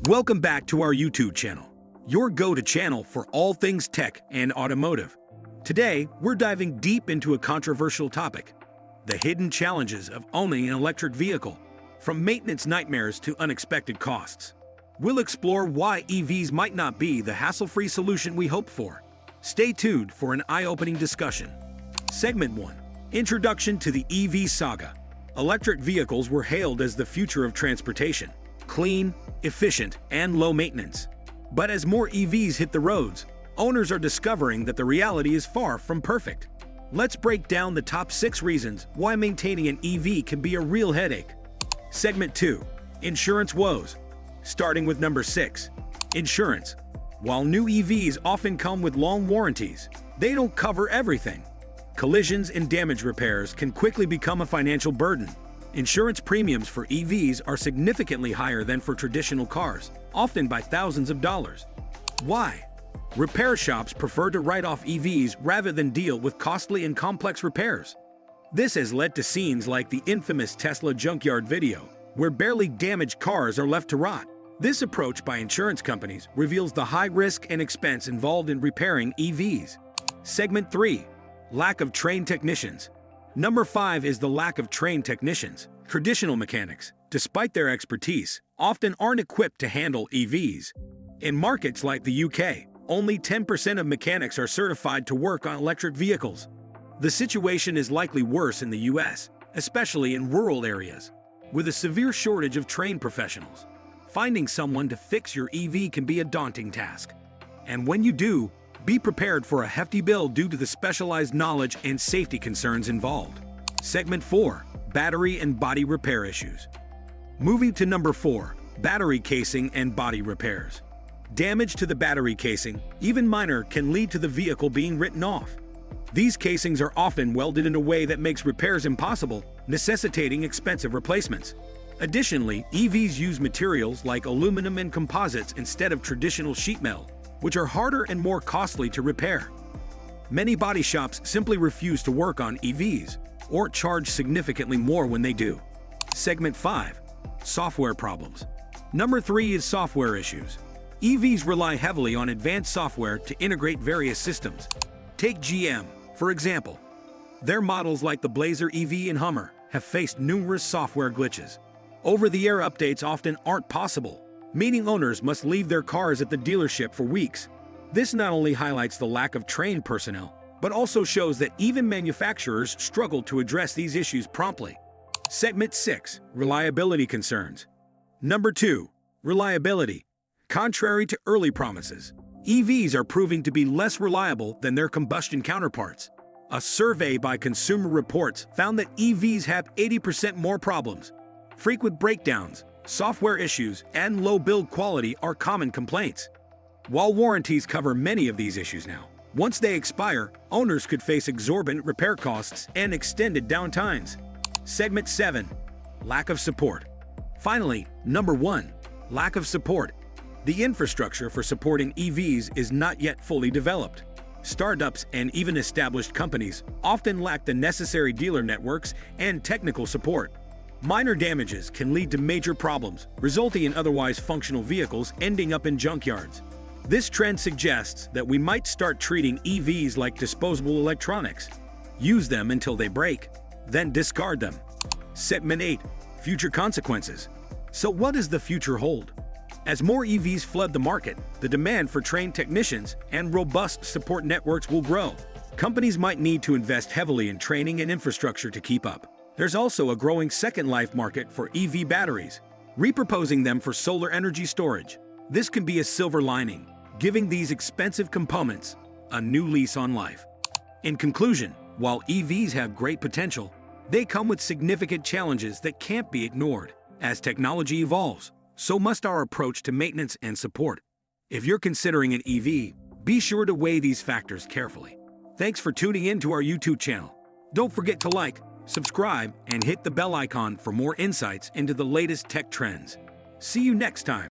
Welcome back to our YouTube channel, your go-to channel for all things tech and automotive. Today, we're diving deep into a controversial topic: the hidden challenges of owning an electric vehicle, from maintenance nightmares to unexpected costs. We'll explore why EVs might not be the hassle-free solution we hoped for. Stay tuned for an eye-opening discussion. Segment 1. Introduction to the EV saga. Electric vehicles were hailed as the future of transportation: clean, efficient, and low maintenance. But as more EVs hit the roads, owners are discovering that the reality is far from perfect. Let's break down the top 6 reasons why maintaining an EV can be a real headache. Segment 2. Insurance woes. Starting with number 6. Insurance. While new EVs often come with long warranties, they don't cover everything. Collisions and damage repairs can quickly become a financial burden. Insurance premiums for EVs are significantly higher than for traditional cars, often by thousands of dollars. Why? Repair shops prefer to write off EVs rather than deal with costly and complex repairs. This has led to scenes like the infamous Tesla junkyard video, where barely damaged cars are left to rot. This approach by insurance companies reveals the high risk and expense involved in repairing EVs. Segment 3. Lack of trained technicians. Number 5 is the lack of trained technicians. Traditional mechanics, despite their expertise, often aren't equipped to handle EVs. In markets like the UK, only 10% of mechanics are certified to work on electric vehicles. The situation is likely worse in the US, especially in rural areas, with a severe shortage of trained professionals. Finding someone to fix your EV can be a daunting task. And when you do, be prepared for a hefty bill due to the specialized knowledge and safety concerns involved. Segment 4. Battery and body repair issues. Moving to number 4. Battery casing and body repairs. Damage to the battery casing, even minor, can lead to the vehicle being written off. These casings are often welded in a way that makes repairs impossible, necessitating expensive replacements. Additionally, EVs use materials like aluminum and composites instead of traditional sheet metal, which are harder and more costly to repair. Many body shops simply refuse to work on EVs, or charge significantly more when they do. Segment 5. Software problems. Number 3 is software issues. EVs rely heavily on advanced software to integrate various systems. Take GM, for example. Their models like the Blazer EV and Hummer have faced numerous software glitches. Over-the-air updates often aren't possible, meaning owners must leave their cars at the dealership for weeks. This not only highlights the lack of trained personnel, but also shows that even manufacturers struggle to address these issues promptly. Segment 6. Reliability concerns. Number 2. Reliability. Contrary to early promises, EVs are proving to be less reliable than their combustion counterparts. A survey by Consumer Reports found that EVs have 80% more problems. Frequent breakdowns, software issues, and low build quality are common complaints. While warranties cover many of these issues now, once they expire, owners could face exorbitant repair costs and extended downtimes. Segment 7. Lack of support. Finally, number 1. Lack of support. The infrastructure for supporting EVs is not yet fully developed. Startups and even established companies often lack the necessary dealer networks and technical support. Minor damages can lead to major problems, resulting in otherwise functional vehicles ending up in junkyards. This trend suggests that we might start treating EVs like disposable electronics. Use them until they break, then discard them. Segment 8. Future consequences. So what does the future hold? As more EVs flood the market, the demand for trained technicians and robust support networks will grow. Companies might need to invest heavily in training and infrastructure to keep up. There's also a growing second life market for EV batteries, repurposing them for solar energy storage. This can be a silver lining, giving these expensive components a new lease on life. In conclusion, while EVs have great potential, they come with significant challenges that can't be ignored. As technology evolves, so must our approach to maintenance and support. If you're considering an EV, be sure to weigh these factors carefully. Thanks for tuning in to our YouTube channel. Don't forget to like, subscribe, and hit the bell icon for more insights into the latest tech trends. See you next time.